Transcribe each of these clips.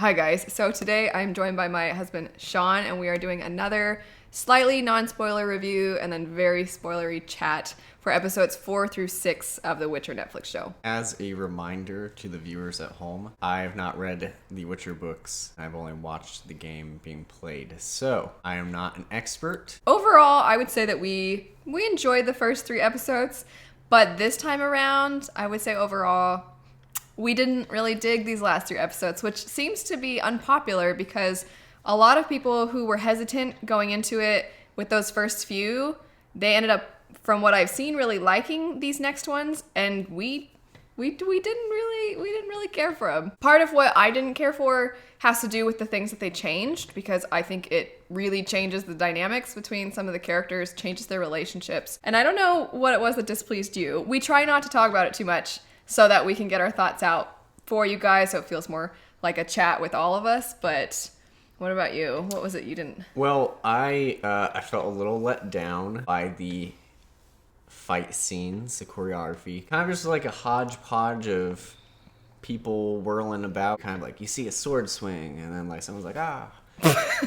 Hi guys, so today I'm joined by my husband Sean and we are doing another slightly non-spoiler review and then very spoilery chat for episodes 4 through 6 of the Witcher Netflix show. As a reminder to the viewers at home, I have not read the Witcher books. I've only watched the game being played, so I am not an expert. Overall, I would say that we enjoyed the first 3 episodes, but this time around, I would say overall, we didn't really dig these last 3 episodes, which seems to be unpopular because a lot of people who were hesitant going into it with those first few, they ended up, from what I've seen, really liking these next ones, and we didn't really care for them. Part of what I didn't care for has to do with the things that they changed, because I think it really changes the dynamics between some of the characters, changes their relationships, and I don't know what it was that displeased you. We try not to talk about it too much so that we can get our thoughts out for you guys, so it feels more like a chat with all of us. But what about you? What was it you didn't? Well, I felt a little let down by the fight scenes, the choreography. Kind of just like a hodgepodge of people whirling about. Kind of like you see a sword swing and then like someone's like, ah.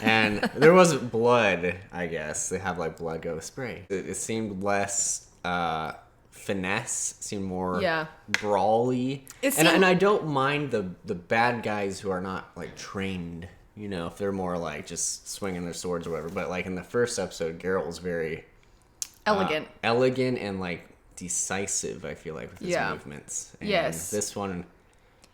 And there wasn't blood, I guess. They have like blood go spray. It seemed less finesse, seemed more brawly. And I don't mind the bad guys who are not like trained, you know, if they're more like just swinging their swords or whatever. But like in the first episode, Geralt was very elegant and like decisive, I feel like, with his movements. And this one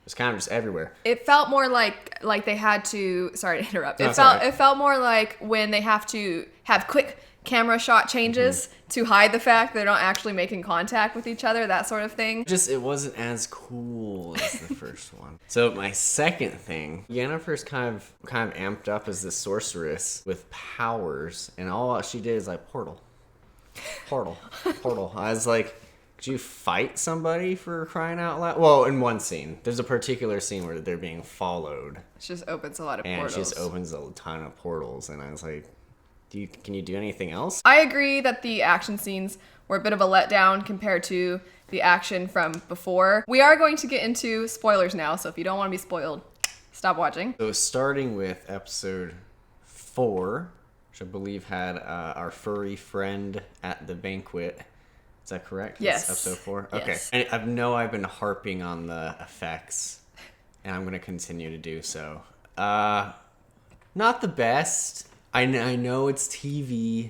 was kind of just everywhere. It felt more like they had to, sorry to interrupt. No, it felt more like when they have to have quick camera shot changes to hide the fact they're not actually making contact with each other, that sort of thing. Just, it wasn't as cool as the first one. So my second thing, Yennefer's kind of amped up as the sorceress with powers, and all she did is like portal. I was like, could you fight somebody for crying out loud? Well, in one scene, there's a particular scene where they're being followed. She just opens a lot of portals. And she just opens a ton of portals, and I was like, can you do anything else? I agree that the action scenes were a bit of a letdown compared to the action from before. We are going to get into spoilers now, so if you don't want to be spoiled, stop watching. So starting with episode 4, which I believe had our furry friend at the banquet. Is that correct? Yes. That's episode 4? Okay. Yes. And I know I've been harping on the effects, and I'm going to continue to do so. Not the best. I know it's TV.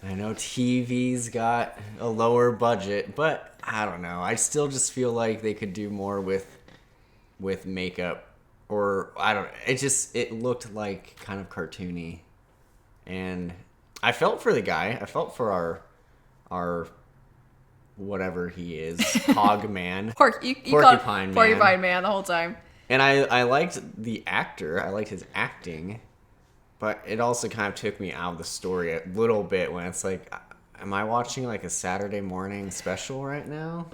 I know TV's got a lower budget, but I don't know. I still just feel like they could do more with makeup, or I don't. It looked like kind of cartoony, and I felt for the guy. I felt for our whatever he is, hog man, porcupine man the whole time. And I liked the actor. I liked his acting. But it also kind of took me out of the story a little bit when it's like, am I watching like a Saturday morning special right now?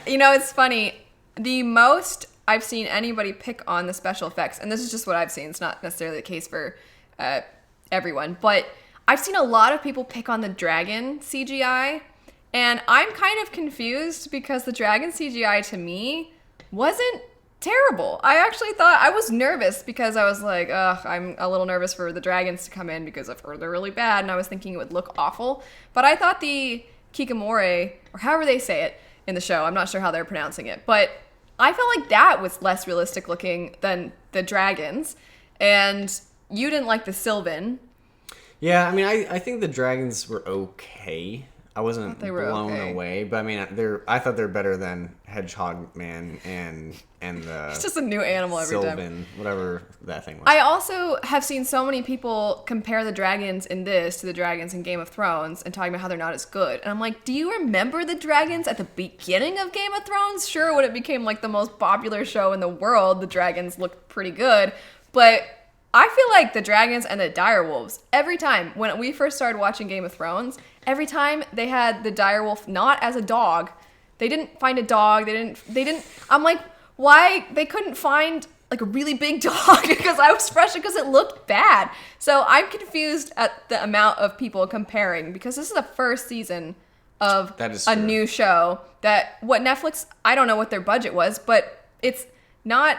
It's funny. The most I've seen anybody pick on the special effects, and this is just what I've seen, it's not necessarily the case for everyone, but I've seen a lot of people pick on the Dragon CGI, and I'm kind of confused because the Dragon CGI to me wasn't terrible. I actually thought, I was nervous because I was like, I'm a little nervous for the dragons to come in because I've heard they're really bad, and I was thinking it would look awful. But I thought the Kikamore, or however they say it in the show, I'm not sure how they're pronouncing it, but I felt like that was less realistic looking than the dragons. And you didn't like the Sylvan. Yeah, I mean, I think the dragons were okay. I wasn't blown away, but I mean, I thought they're better than Hedgehog Man and the it's just a new animal every Sylvan, whatever that thing was. I also have seen so many people compare the dragons in this to the dragons in Game of Thrones and talking about how they're not as good. And I'm like, do you remember the dragons at the beginning of Game of Thrones? Sure, when it became like the most popular show in the world, the dragons looked pretty good, but I feel like the dragons and the direwolves, every time, when we first started watching Game of Thrones, every time they had the direwolf not as a dog, they didn't find a dog, they didn't, I'm like, why they couldn't find like a really big dog? Because I was frustrated because it looked bad. So I'm confused at the amount of people comparing, because this is the first season of a new show that what Netflix, I don't know what their budget was, but it's not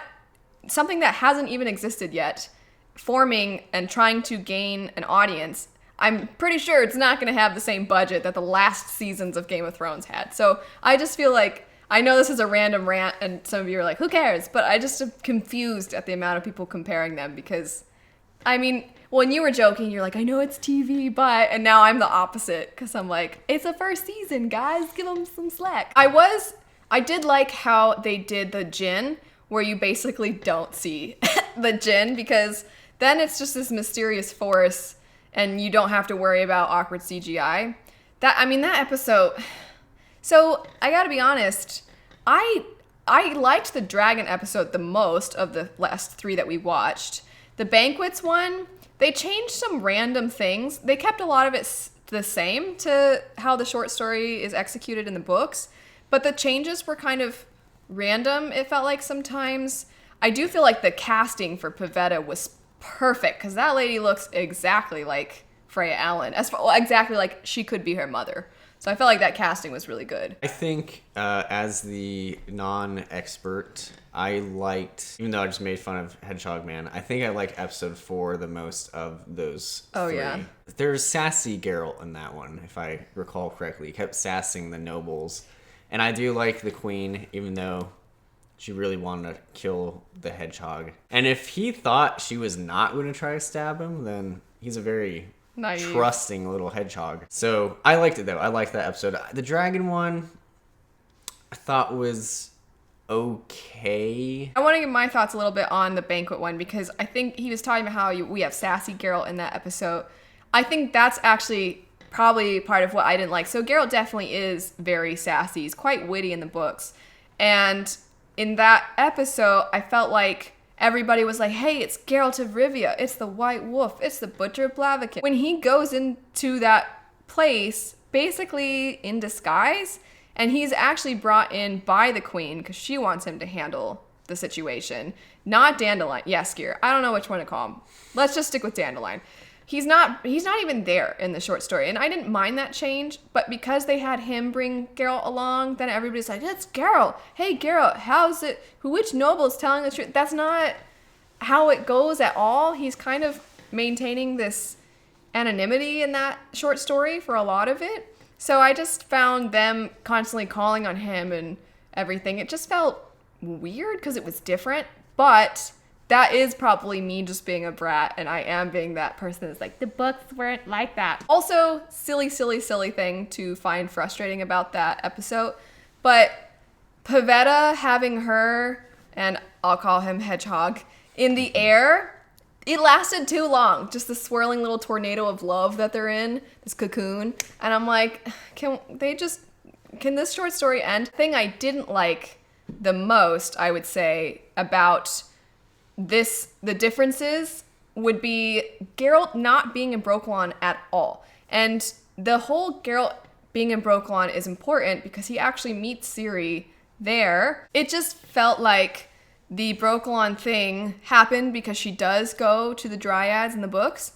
something that hasn't even existed yet, forming and trying to gain an audience, I'm pretty sure it's not going to have the same budget that the last seasons of Game of Thrones had. So I just feel like, I know this is a random rant and some of you are like, who cares? But I just am confused at the amount of people comparing them because, I mean, when you were joking, you're like, I know it's TV, but, and now I'm the opposite because I'm like, it's a first season, guys, give them some slack. I did like how they did the djinn, where you basically don't see the djinn because then it's just this mysterious force and you don't have to worry about awkward CGI. That episode. So I gotta be honest, I liked the dragon episode the most of the last 3 that we watched. The banquets one, they changed some random things. They kept a lot of it the same to how the short story is executed in the books, but the changes were kind of random, it felt like sometimes. I do feel like the casting for Pavetta was perfect because that lady looks exactly like Freya Allen, exactly like she could be her mother. So I felt like that casting was really good. I think as the non-expert, I liked, even though I just made fun of Hedgehog Man, I think I like episode 4 the most of those 3. Yeah. There's sassy Geralt in that one, if I recall correctly. He kept sassing the nobles. And I do like the queen, even though she really wanted to kill the hedgehog. And if he thought she was not going to try to stab him, then he's a very naive, trusting little hedgehog. So I liked it, though. I liked that episode. The dragon one, I thought was okay. I want to give my thoughts a little bit on the banquet one because I think he was talking about how we have sassy Geralt in that episode. I think that's actually probably part of what I didn't like. So Geralt definitely is very sassy. He's quite witty in the books. And in that episode, I felt like everybody was like, hey, it's Geralt of Rivia. It's the White Wolf. It's the Butcher of Blaviken. When he goes into that place, basically in disguise, and he's actually brought in by the queen because she wants him to handle the situation. Not Dandelion. Yeah, Skier. I don't know which one to call him. Let's just stick with Dandelion. He's not even there in the short story. And I didn't mind that change, but because they had him bring Geralt along, then everybody's like, it's Geralt. Hey, Geralt, how's it? Which noble's telling the truth? That's not how it goes at all. He's kind of maintaining this anonymity in that short story for a lot of it. So I just found them constantly calling on him and everything. It just felt weird because it was different, but that is probably me just being a brat, and I am being that person that's like, the books weren't like that. Also, silly thing to find frustrating about that episode, but Pavetta having her, and I'll call him Hedgehog, in the air, it lasted too long. Just the swirling little tornado of love that they're in, this cocoon, and I'm like, can this short story end? The thing I didn't like the most, I would say, about the differences would be Geralt not being in Brokilon at all. And the whole Geralt being in Brokilon is important because he actually meets Ciri there. It just felt like the Brokilon thing happened because she does go to the Dryads in the books.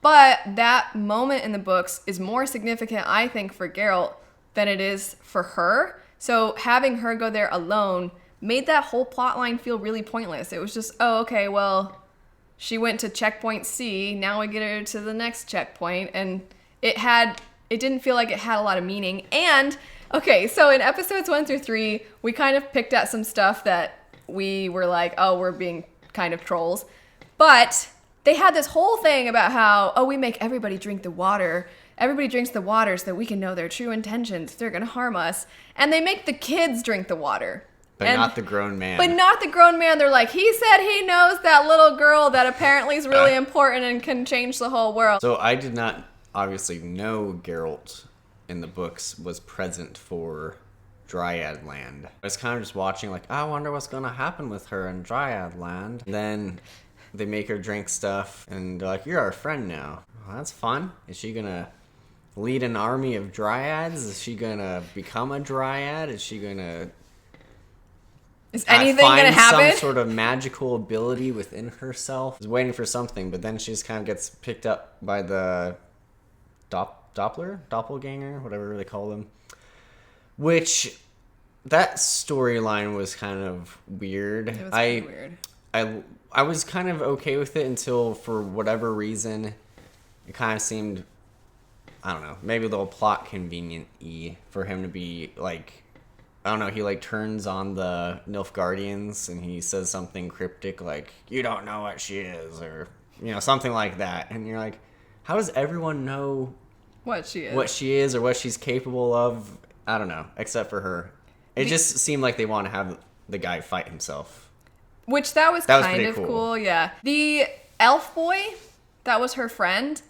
But that moment in the books is more significant, I think, for Geralt than it is for her. So having her go there alone made that whole plot line feel really pointless. It was just, oh, okay, well, she went to checkpoint C, now we get her to the next checkpoint, and it didn't feel like it had a lot of meaning. And, okay, so in episodes 1 through 3, we kind of picked at some stuff that we were like, oh, we're being kind of trolls. But they had this whole thing about how, oh, we make everybody drink the water. Everybody drinks the water so that we can know their true intentions. They're going to harm us. And they make the kids drink the water. But not the grown man. But not the grown man. They're like, he said he knows that little girl that apparently is really important and can change the whole world. So I did not obviously know Geralt in the books was present for Dryad Land. I was kind of just watching like, I wonder what's going to happen with her in Dryad Land. And then they make her drink stuff and they're like, you're our friend now. Well, that's fun. Is she going to lead an army of Dryads? Is she going to become a Dryad? Is she going to... Is anything going to happen? Some sort of magical ability within herself. I was waiting for something, but then she just kind of gets picked up by the doppelganger, whatever they call them. Which, that storyline was kind of weird. It was weird. I was kind of okay with it until, for whatever reason, it kind of seemed, I don't know, maybe a little plot convenient-y for him to be, like, I don't know, he, like, turns on the Nilfgaardians and he says something cryptic like, you don't know what she is, or, you know, something like that. And you're like, how does everyone know what she is or what she's capable of? I don't know, except for her. It just seemed like they want to have the guy fight himself. Which that was kind of cool, yeah. The elf boy, that was her friend.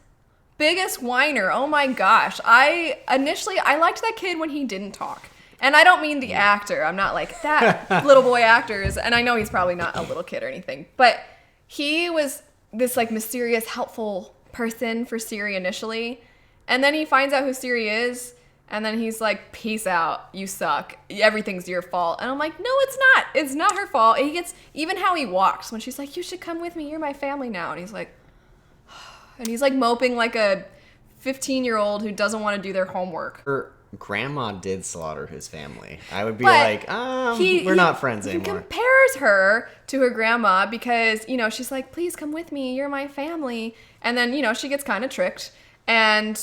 Biggest whiner, oh my gosh. I liked that kid when he didn't talk. And I don't mean the actor. I'm not like that little boy actors. And I know he's probably not a little kid or anything. But he was this like mysterious, helpful person for Ciri initially. And then he finds out who Ciri is. And then he's like, peace out. You suck. Everything's your fault. And I'm like, no, it's not. It's not her fault. And he gets, even how he walks when she's like, you should come with me. You're my family now. And he's like moping like a 15-year-old who doesn't want to do their homework. Her grandma did slaughter his family. I would be we're not friends anymore. He compares her to her grandma because, you know, she's like, please come with me. You're my family. And then, you know, she gets kind of tricked. And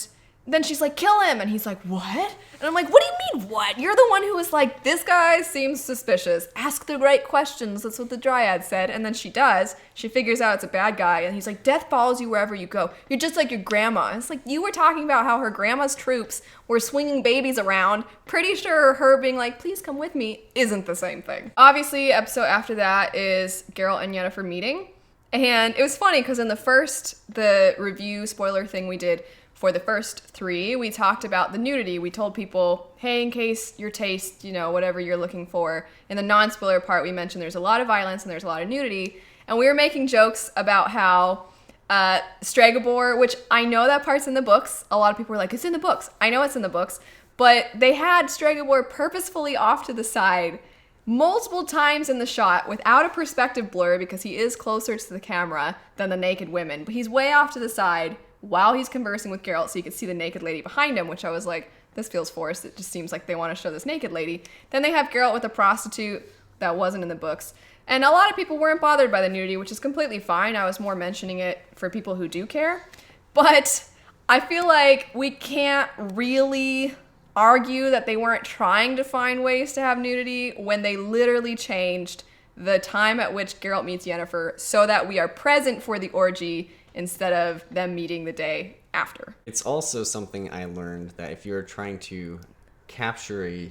then she's like, kill him. And he's like, what? And I'm like, what do you mean, what? You're the one who was like, this guy seems suspicious. Ask the right questions. That's what the Dryad said. And then she does. She figures out it's a bad guy. And he's like, death follows you wherever you go. You're just like your grandma. And it's like, you were talking about how her grandma's troops were swinging babies around. Pretty sure her being like, please come with me isn't the same thing. Obviously, episode after that is Geralt and Yennefer meeting. And it was funny because in the review spoiler thing we did, for the first 3, we talked about the nudity. We told people, hey, in case your taste, you know, whatever you're looking for. In the non-spoiler part, we mentioned there's a lot of violence and there's a lot of nudity. And we were making jokes about how Stregobor, which I know that part's in the books. A lot of people were like, it's in the books. I know it's in the books. But they had Stregobor purposefully off to the side multiple times in the shot without a perspective blur because he is closer to the camera than the naked women. But he's way off to the side while he's conversing with Geralt, so you can see the naked lady behind him, which I was like, this feels forced. It just seems like they want to show this naked lady. Then they have Geralt with a prostitute that wasn't in the books. And a lot of people weren't bothered by the nudity, which is completely fine. I was more mentioning it for people who do care. But I feel like we can't really argue that they weren't trying to find ways to have nudity when they literally changed the time at which Geralt meets Yennefer so that we are present for the orgy instead of them meeting the day after. It's also something I learned that if you're trying to capture a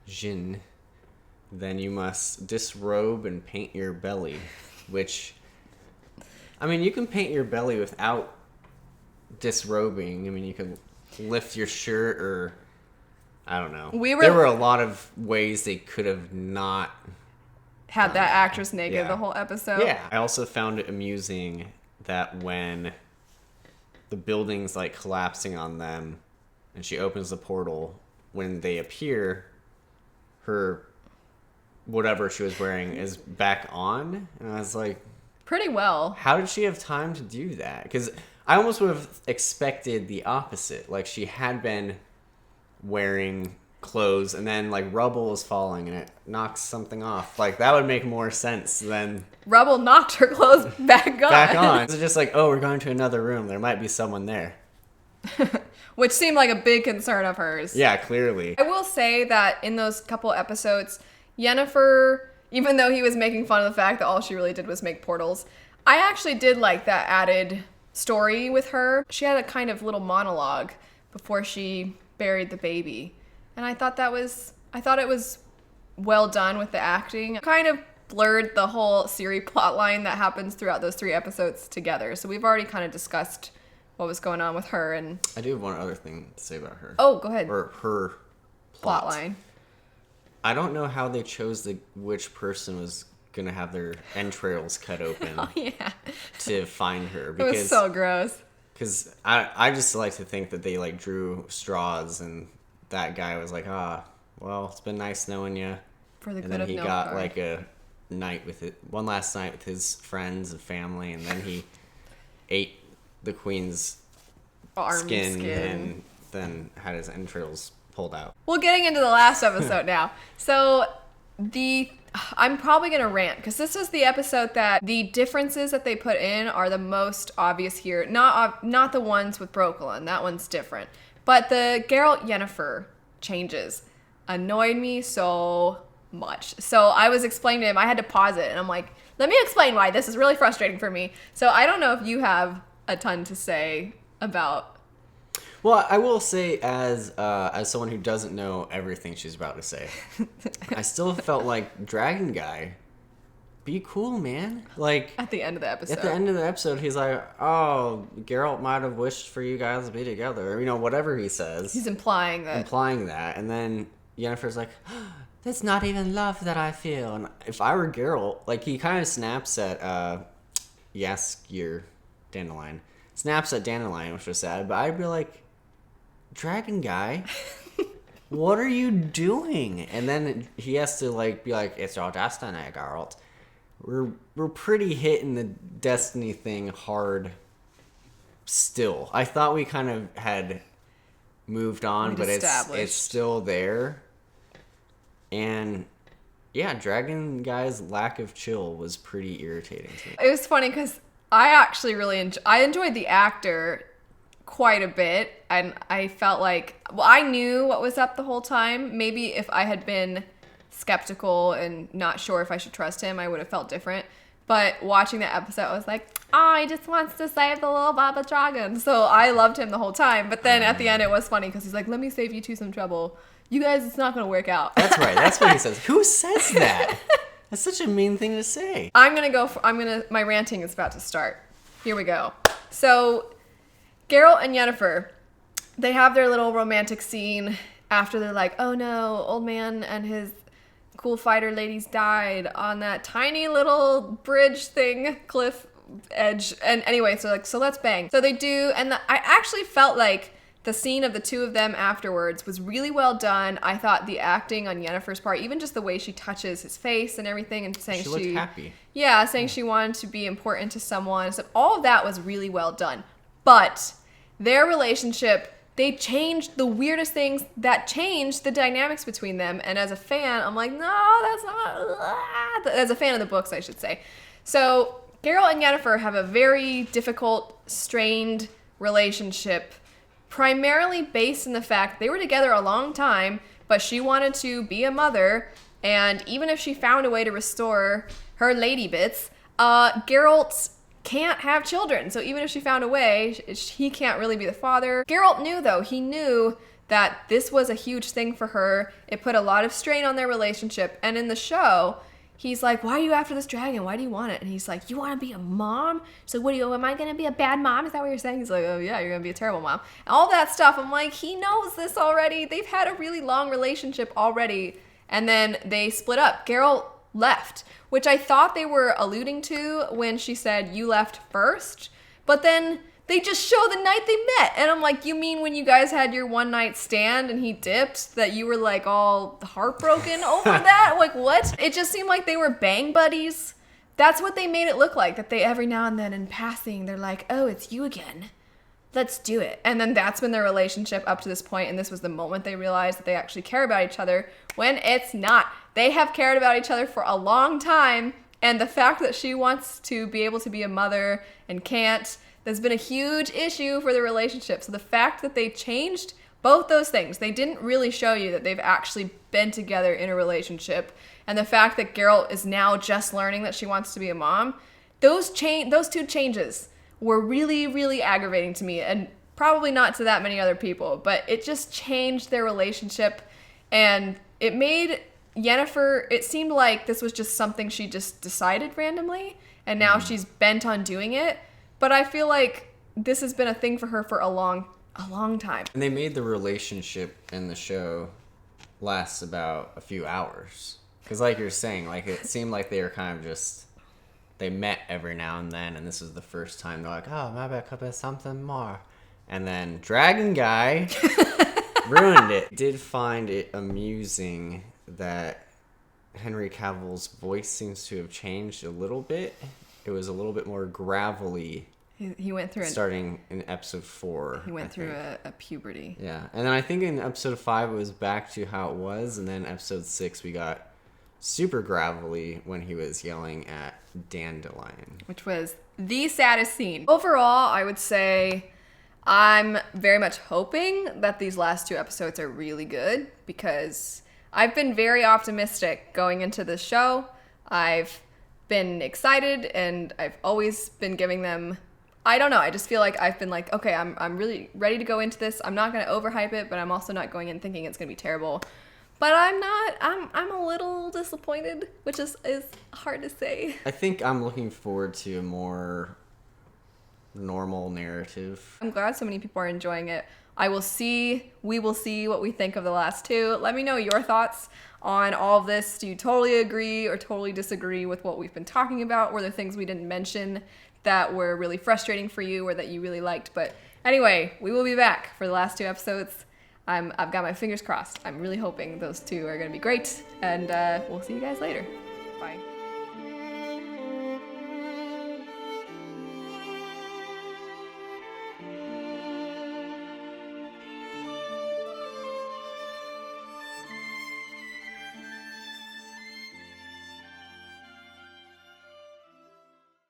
djinn, then you must disrobe and paint your belly, which, I mean, you can paint your belly without disrobing. I mean, you can lift your shirt or, I don't know. There were a lot of ways they could have not had that actress naked the whole episode. Yeah. I also found it amusing that when the building's like collapsing on them and she opens the portal, when they appear, her whatever she was wearing is back on. And I was like, pretty well. How did she have time to do that? Because I almost would have expected the opposite. Like she had been wearing clothes and then like rubble is falling and it knocks something off. Like that would make more sense than rubble knocked her clothes back on. It's just like, oh, we're going to another room, there might be someone there. Which seemed like a big concern of hers. Yeah, clearly. I will say that in those couple episodes, Yennefer, even though he was making fun of the fact that all she really did was make portals, I actually did like that added story with her. She had a kind of little monologue before she buried the baby. And I thought it was well done with the acting. Kind of blurred the whole Ciri plotline that happens throughout those 3 episodes together. So we've already kind of discussed what was going on with her. And I do have one other thing to say about her. Oh, go ahead. Or her plotline. I don't know how they chose which person was gonna have their entrails cut open. Oh yeah. To find her. Because, it was so gross. Because I just like to think that they like drew straws and that guy was like, well, it's been nice knowing you. For the good and then of he Nilfgaard. got like one last night with his friends and family, and then he ate the queen's skin and then had his entrails pulled out. Well, getting into the last episode now. So I'm probably gonna rant because this was the episode that the differences that they put in are the most obvious here. Not the ones with Brooklyn. That one's different. But the Geralt Yennefer changes annoyed me so much. So I was explaining to him. I had to pause it, and I'm like, let me explain why this is really frustrating for me. So I don't know if you have a ton to say about. Well, I will say, as someone who doesn't know everything she's about to say, I still felt like Dragon Guy, be cool, man. Like At the end of the episode. At the end of the episode, he's like, "Oh, Geralt might have wished for you guys to be together," or, whatever he says. He's implying that, and then Yennefer's like, "That's not even love that I feel." And if I were Geralt, like, he kind of snaps at Jaskier, Dandelion, which was sad, but I'd be like, Dragon Guy, what are you doing? And then he has to be like, "It's your destiny, Geralt." We're pretty hitting the destiny thing hard still. I thought we kind of had moved on, but it's still there. And yeah, Dragon Guy's lack of chill was pretty irritating to me. It was funny because I actually really enjoyed the actor quite a bit, and I felt like, I knew what was up the whole time. Maybe if I had been skeptical and not sure if I should trust him, I would have felt different. But watching that episode, I was like, he just wants to save the little Baba Dragon. So I loved him the whole time. But then at the end, it was funny because he's like, let me save you some trouble. You guys, it's not going to work out. That's right. That's what he says. Who says that? That's such a mean thing to say. My ranting is about to start. Here we go. So Geralt and Yennefer, they have their little romantic scene after they're like, oh no, old man and his cool fighter ladies died on that tiny little bridge thing, cliff edge. And anyway, so let's bang. So they do, and I actually felt like the scene of the two of them afterwards was really well done. I thought the acting on Yennefer's part, even just the way she touches his face and everything, and saying she looked happy. Yeah, saying she wanted to be important to someone. So all of that was really well done. But their relationship, they changed the weirdest things that changed the dynamics between them. And as a fan, I'm like, no, that's not. As a fan of the books, I should say. So Geralt and Yennefer have a very difficult, strained relationship, primarily based in the fact they were together a long time, but she wanted to be a mother. And even if she found a way to restore her lady bits, Geralt can't have children. So even if she found a way, he can't really be the father. Geralt knew, though. He knew that this was a huge thing for her. It put a lot of strain on their relationship. And in the show, he's like, why are you after this dragon? Why do you want it? And he's like, you want to be a mom? So am I going to be a bad mom? Is that what you're saying? He's like, oh yeah, you're going to be a terrible mom. And all that stuff. I'm like, he knows this already. They've had a really long relationship already. And then they split up. Geralt left, which I thought they were alluding to when she said, you left first. But then they just show the night they met. And I'm like, you mean when you guys had your one night stand and he dipped, that you were like all heartbroken over that? Like, what? It just seemed like they were bang buddies. That's what they made it look like, that they every now and then in passing, they're like, oh, it's you again. Let's do it. And then that's been their relationship up to this point, and this was the moment they realized that they actually care about each other, when it's not. They have cared about each other for a long time, and the fact that she wants to be able to be a mother and can't, there's been a huge issue for the relationship. So the fact that they changed both those things, they didn't really show you that they've actually been together in a relationship, and the fact that Geralt is now just learning that she wants to be a mom, those two changes were really, really aggravating to me, and probably not to that many other people, but it just changed their relationship, and it made Yennefer, it seemed like this was just something she just decided randomly, and now she's bent on doing it, but I feel like this has been a thing for her for a long time. And they made the relationship in the show last about a few hours, because like you're saying, like it seemed like they were kind of just, they met every now and then, and this was the first time they're like, oh, maybe it could be something more. And then Dragon Guy ruined it. Did find it amusing that Henry Cavill's voice seems to have changed a little bit. It was a little bit more gravelly. He went through starting in episode 4. He went through a puberty. Yeah, and then I think in episode 5 it was back to how it was, and then episode 6 we got super gravelly when he was yelling at Dandelion. Which was the saddest scene. Overall, I would say I'm very much hoping that these last 2 episodes are really good because I've been very optimistic going into this show. I've been excited and I've always been giving them, I don't know, I just feel like I've been like, okay, I'm really ready to go into this. I'm not going to overhype it, but I'm also not going in thinking it's going to be terrible. But I'm a little disappointed, which is hard to say. I think I'm looking forward to a more normal narrative. I'm glad so many people are enjoying it. We will see what we think of the last 2. Let me know your thoughts on all of this. Do you totally agree or totally disagree with what we've been talking about? Were there things we didn't mention that were really frustrating for you or that you really liked? But anyway, we will be back for the last 2 episodes. I've got my fingers crossed. I'm really hoping those 2 are going to be great, and we'll see you guys later. Bye.